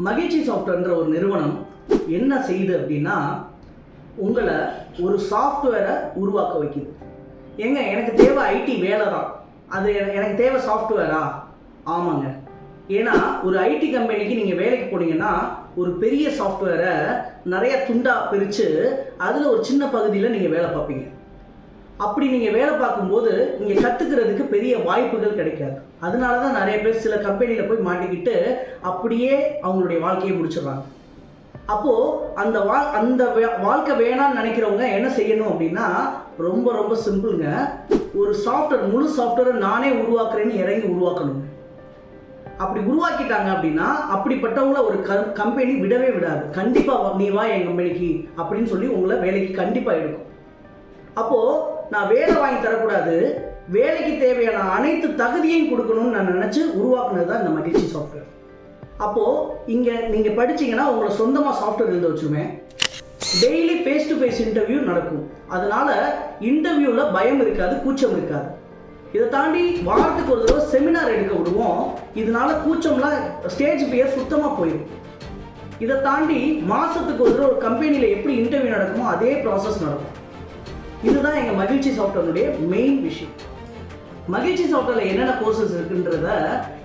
மகிழ்ச்சி சாஃப்ட்வேர்ன்ற ஒரு நிறுவனம் என்ன செய்யுது அப்படின்னா, உங்களை ஒரு சாஃப்ட்வேரை உருவாக்க வைக்குது. எனக்கு தேவை ஐடி வேலை தான், அது எனக்கு தேவை சாஃப்ட்வேரா? ஆமாங்க. ஏன்னா ஒரு ஐடி கம்பெனிக்கு நீங்கள் வேலைக்கு போனீங்கன்னா ஒரு பெரிய சாஃப்ட்வேரை நிறைய துண்டாக பிரித்து அதில் ஒரு சின்ன பகுதியில் நீங்கள் வேலை பார்ப்பீங்க. அப்படி நீங்கள் வேலை பார்க்கும்போது நீங்கள் கற்றுக்கிறதுக்கு பெரிய வாய்ப்புகள் கிடைக்காது. அதனால தான் நிறைய பேர் சில கம்பெனியில் போய் மாட்டிக்கிட்டு அப்படியே அவங்களுடைய வாழ்க்கையை முடிச்சிடுறாங்க. அப்போது அந்த வாழ்க்கை வேணான்னு நினைக்கிறவங்க என்ன செய்யணும் அப்படின்னா, ரொம்ப ரொம்ப சிம்பிளுங்க. ஒரு சாஃப்ட்வேர், முழு சாஃப்ட்வேரை நானே உருவாக்குறேன்னு இறங்கி உருவாக்கணுங்க. அப்படி உருவாக்கிட்டாங்க அப்படின்னா அப்படிப்பட்டவங்கள ஒரு கம்பெனி விடவே விடாது. கண்டிப்பாக நீ வா என் கம்பெனிக்கு அப்படின்னு சொல்லி உங்களை வேலைக்கு கண்டிப்பாக எடுக்கும். அப்போது நான் வேலை வாங்கி தரக்கூடாது, வேலைக்கு தேவையான அனைத்து தகுதியையும் கொடுக்கணும்னு நான் நினச்சி உருவாக்குனது தான் இந்த மகிழ்ச்சி சாஃப்ட்வேர். அப்போது இங்கே நீங்கள் படிச்சிங்கன்னா உங்களை சொந்தமாக சாஃப்ட்வேர் எழுத வச்சுருவேன். Daily face to face interview நடக்கும். அதனால் இன்டர்வியூவில் பயம் இருக்காது, கூச்சம் இருக்காது. இதை தாண்டி வாரத்துக்கு ஒரு தடவை செமினார் எடுக்க விடுவோம். இதனால கூச்சம்லாம், ஸ்டேஜ் ஃபியர் சுத்தமாக போயிடும். இதை தாண்டி மாதத்துக்கு ஒரு தடவை ஒரு கம்பெனியில் எப்படி இன்டர்வியூ நடக்குமோ அதே ப்ராசஸ் நடக்கும். இதுதான் எங்கள் மகிழ்ச்சி சாஃப்ட்வேருடைய மெயின் விஷயம். மகிழ்ச்சி சாஃப்ட்வேரில் என்னென்ன கோர்சஸ் இருக்குன்றத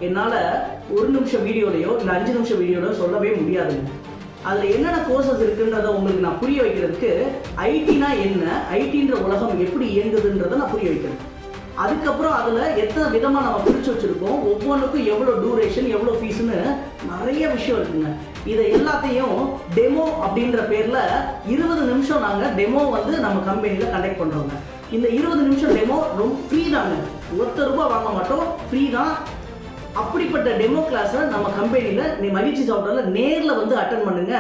என்னால் ஒரு நிமிஷம் வீடியோலையோ இல்லை 5 நிமிஷம் வீடியோலையோ சொல்லவே முடியாதுங்க. அதில் என்னென்ன கோர்சஸ் இருக்குன்றதை உங்களுக்கு நான் புரிய வைக்கிறதுக்கு ஐடினா என்ன, ஐடின்ற உலகம் எப்படி இயங்குதுன்றதை நான் புரிய வைக்கிறேன். அதுக்கப்புறம் அதில் எத்தனை விதமாக நம்ம பிரித்து வச்சுருக்கோம், ஒவ்வொன்றுக்கும் எவ்வளோ டூரேஷன், எவ்வளோ ஃபீஸுன்னு நிறைய விஷயம் இருக்குங்க. இதை எல்லாத்தையும் டெமோ அப்படின்ற பேரில் 20 நிமிஷம் நாங்கள் டெமோ நம்ம கம்பெனியில் கண்டக்ட் பண்ணுறோங்க. இந்த 20 நிமிஷம் டெமோ ரொம்ப ஃப்ரீ தாங்க, ₹1 வாங்க மாட்டோம், ஃப்ரீ தான். அப்படிப்பட்ட டெமோ கிளாஸை நம்ம கம்பெனியில் மகிழ்ச்சி சாஃப்ட்வேரில் நேரில் அட்டன் பண்ணுங்க.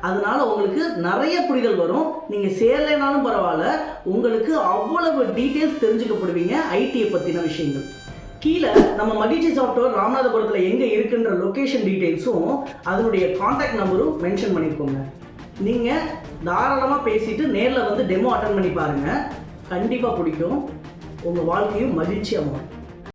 அதனால உங்களுக்கு நிறைய புரிதல் வரும். நீங்கள் சேரலைனாலும் பரவாயில்ல, உங்களுக்கு அவ்வளவு டீட்டெயில்ஸ் தெரிஞ்சுக்கப்படுவீங்க ஐடியை பற்றின விஷயங்கள். கீழே நம்ம மகிழ்ச்சி சாஃப்ட்வேர் ராமநாதபுரத்தில் எங்கே இருக்குன்ற லொக்கேஷன் டீட்டெயில்ஸும் அதனுடைய கான்டாக்ட் நம்பரும் மென்ஷன் பண்ணியிருக்கோங்க. நீங்கள் தாராளமாக பேசிட்டு நேரில் டெமோ அட்டன் பண்ணி பாருங்கள். கண்டிப்பாக பிடிக்கும். உங்கள் வாழ்க்கையும் மகிழ்ச்சியாக மாறும்.